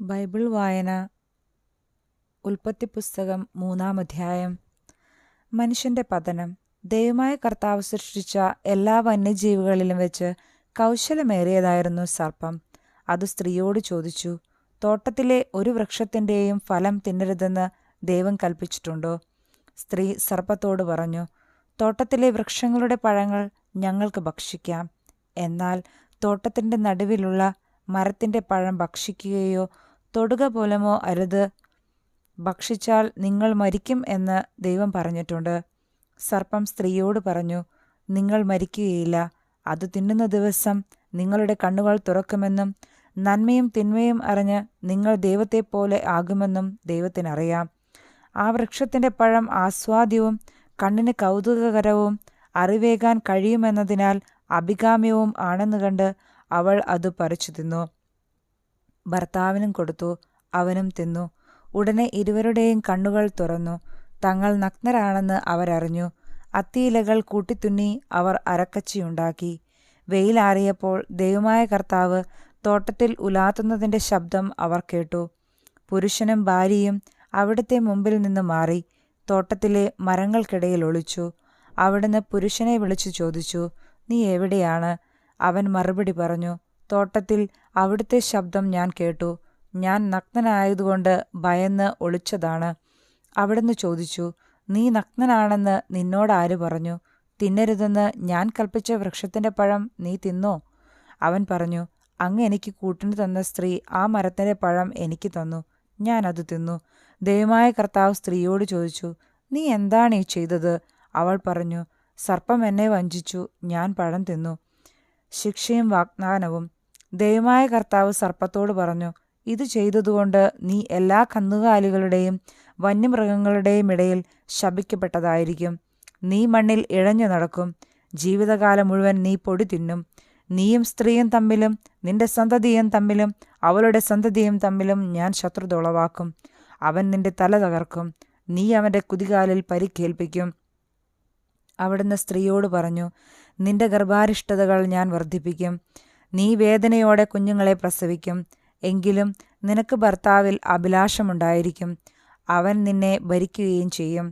Bible വായന. ഉൽപ്പത്തി പുസ്തകം 3-ാം അധ്യായം. മനുഷ്യന്റെ പതനം. ദൈവമായ കർത്താവ് സൃഷ്ടിച്ച എല്ലാ വന്യജീവികളിലും വെച്ച് കൗശലമേറിയതായിരുന്നു സർപ്പം. അത് സ്ത്രീയോട് ചോദിച്ചു, തോട്ടത്തിലെ ഒരു വൃക്ഷത്തിൻ്റെയും ഫലം തിന്നരുതെന്ന് ദൈവം കൽപ്പിച്ചിട്ടുണ്ടോ? സ്ത്രീ സർപ്പത്തോട് പറഞ്ഞു, തോട്ടത്തിലെ വൃക്ഷങ്ങളുടെ പഴങ്ങൾ ഞങ്ങൾക്ക് ഭക്ഷിക്കാം. എന്നാൽ തോട്ടത്തിൻ്റെ നടുവിലുള്ള മരത്തിൻ്റെ പഴം ഭക്ഷിക്കുകയോ തൊടുക പോലുമോ അരുത്. ഭക്ഷിച്ചാൽ നിങ്ങൾ മരിക്കും എന്ന് ദൈവം പറഞ്ഞിട്ടുണ്ട്. സർപ്പം സ്ത്രീയോട് പറഞ്ഞു, നിങ്ങൾ മരിക്കുകയില്ല. അത് തിന്നുന്ന ദിവസം നിങ്ങളുടെ കണ്ണുകൾ തുറക്കുമെന്നും നന്മയും തിന്മയും അറിഞ്ഞ് നിങ്ങൾ ദൈവത്തെപ്പോലെ ആകുമെന്നും ദൈവത്തിനറിയാം. ആ വൃക്ഷത്തിൻ്റെ പഴം ആസ്വാദ്യവും കണ്ണിന് കൗതുകകരവും അറിവേകാൻ കഴിയുമെന്നതിനാൽ അഭികാമ്യവും ആണെന്ന് കണ്ട് അവൾ അത് പറിച്ചു തിന്നു. ഭർത്താവിനും കൊടുത്തു, അവനും തിന്നു. ഉടനെ ഇരുവരുടെയും കണ്ണുകൾ തുറന്നു. തങ്ങൾ നഗ്നരാണെന്ന് അവരറിഞ്ഞു. അത്തിയിലകൾ കൂട്ടിത്തുന്നി അവർ അരക്കച്ചിയുണ്ടാക്കി. വെയിലാറിയപ്പോൾ ദൈവമായ കർത്താവ് തോട്ടത്തിൽ ഉലാത്തുന്നതിൻ്റെ ശബ്ദം അവർ കേട്ടു. പുരുഷനും ഭാര്യയും അവിടുത്തെ മുമ്പിൽ നിന്ന് മാറി തോട്ടത്തിലെ മരങ്ങൾക്കിടയിൽ ഒളിച്ചു. അവിടുന്ന് പുരുഷനെ വിളിച്ചു ചോദിച്ചു, നീ എവിടെയാണ്? അവൻ മറുപടി പറഞ്ഞു, തോട്ടത്തിൽ അവിടുത്തെ ശബ്ദം ഞാൻ കേട്ടു. ഞാൻ നഗ്നനായതുകൊണ്ട് ഭയന്ന് ഒളിച്ചതാണ്. അവിടുന്ന് ചോദിച്ചു, നീ നഗ്നനാണെന്ന് നിന്നോട് ആര് പറഞ്ഞു? തിന്നരുതെന്ന് ഞാൻ കൽപ്പിച്ച വൃക്ഷത്തിൻ്റെ പഴം നീ തിന്നോ? അവൻ പറഞ്ഞു, അങ്ങ് എനിക്ക് കൂട്ടിന് തന്ന സ്ത്രീ ആ മരത്തിൻ്റെ പഴം എനിക്ക് തന്നു. ഞാൻ അത് തിന്നു. ദൈവമായ കർത്താവ് സ്ത്രീയോട് ചോദിച്ചു, നീ എന്താണ് ഈ ചെയ്തത്? അവൾ പറഞ്ഞു, സർപ്പം എന്നെ വഞ്ചിച്ചു, ഞാൻ പഴം തിന്നു. ശിക്ഷയും വാഗ്ദാനവും. ദൈവമായ കർത്താവ് സർപ്പത്തോട് പറഞ്ഞു, ഇത് ചെയ്തതുകൊണ്ട് നീ എല്ലാ കന്നുകാലികളുടെയും വന്യമൃഗങ്ങളുടെയും ഇടയിൽ ശപിക്കപ്പെട്ടതായിരിക്കും. നീ മണ്ണിൽ ഇഴഞ്ഞു നടക്കും. ജീവിതകാലം മുഴുവൻ നീ പൊടി തിന്നും. നീയും സ്ത്രീയും തമ്മിലും നിന്റെ സന്തതിയും തമ്മിലും അവളുടെ സന്തതിയും തമ്മിലും ഞാൻ ശത്രുത ഉളവാക്കും. അവൻ നിന്റെ തല തകർക്കും, നീ അവൻ്റെ കുതികാലിൽ പരിക്കേൽപ്പിക്കും. അവിടുന്ന് സ്ത്രീയോട് പറഞ്ഞു, നിന്റെ ഗർഭാരിഷ്ഠതകൾ ഞാൻ വർദ്ധിപ്പിക്കും. നീ വേദനയോടെ കുഞ്ഞുങ്ങളെ പ്രസവിക്കും. എങ്കിലും നിനക്ക് ഭർത്താവിൽ അഭിലാഷമുണ്ടായിരിക്കും, അവൻ നിന്നെ ഭരിക്കുകയും ചെയ്യും.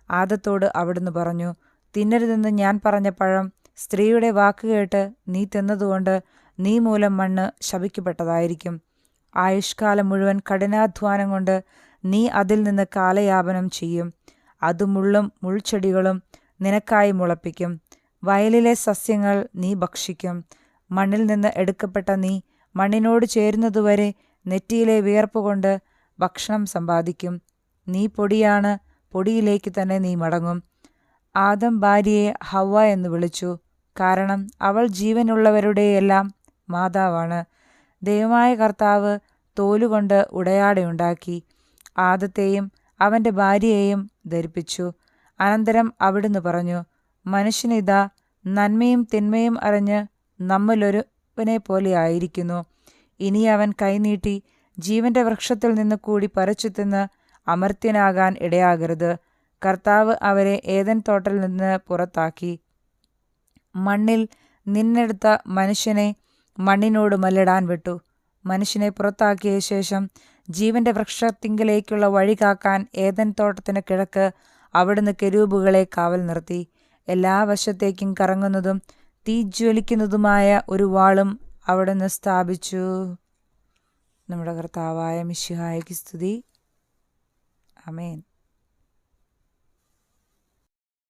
ആദത്തോട് അവിടുന്ന് പറഞ്ഞു, തിന്നരുതെന്ന് ഞാൻ പറഞ്ഞ പഴം സ്ത്രീയുടെ വാക്കുകേട്ട് നീ തിന്നതുകൊണ്ട് നീ മൂലം മണ്ണ് ശപിക്കപ്പെട്ടതായിരിക്കും. ആയുഷ്കാലം മുഴുവൻ കഠിനാധ്വാനം കൊണ്ട് നീ അതിൽ നിന്ന് കാലയാപനം ചെയ്യും. അത് മുള്ളും മുൾച്ചെടികളും നിനക്കായി മുളപ്പിക്കും. വയലിലെ സസ്യങ്ങൾ നീ ഭക്ഷിക്കും. മണ്ണിൽ നിന്ന് എടുക്കപ്പെട്ട നീ മണ്ണിനോട് ചേരുന്നതുവരെ നെറ്റിയിലെ വിയർപ്പുകൊണ്ട് ഭക്ഷണം സമ്പാദിക്കും. നീ പൊടിയാണ്, പൊടിയിലേക്ക് തന്നെ നീ മടങ്ങും. ആദം ഭാര്യയെ ഹവ്വ എന്ന് വിളിച്ചു, കാരണം അവൾ ജീവനുള്ളവരുടെയെല്ലാം മാതാവാണ്. ദൈവമായ കർത്താവ് തോലുകൊണ്ട് ഉടയാടയുണ്ടാക്കി ആദത്തെയും അവൻ്റെ ഭാര്യയെയും ധരിപ്പിച്ചു. അനന്തരം അവിടുന്ന് പറഞ്ഞു, മനുഷ്യനിതാ നന്മയും തിന്മയും അറിഞ്ഞ് നമ്മിലൊരുവനെ പോലെ ആയിരിക്കുന്നു. ഇനി അവൻ കൈനീട്ടി ജീവന്റെ വൃക്ഷത്തിൽ നിന്ന് കൂടി പറിച്ചു തിന്ന് അമർത്യനാകാൻ ഇടയാകരുത്. കർത്താവ് അവരെ ഏദൻ തോട്ടത്തിൽ നിന്ന് പുറത്താക്കി. മണ്ണിൽ നിന്നെടുത്ത മനുഷ്യനെ മണ്ണിനോട് മല്ലിടാൻ വിട്ടു. മനുഷ്യനെ പുറത്താക്കിയ ശേഷം ജീവന്റെ വൃക്ഷത്തിങ്കലേക്കുള്ള വഴി കാക്കാൻ ഏദൻ തോട്ടത്തിന് കിഴക്ക് അവിടുന്ന് കെരൂബുകളെ കാവൽ നിർത്തി. എല്ലാ വശത്തേക്കും കറങ്ങുന്നതും തീജ്വലിക്കുന്നതുമായ ഒരു വാളും അവിടുന്ന് സ്ഥാപിച്ചു. നമ്മുടെ കർത്താവായ മിശിഹായ്ക്ക് സ്തുതി. ആമേൻ.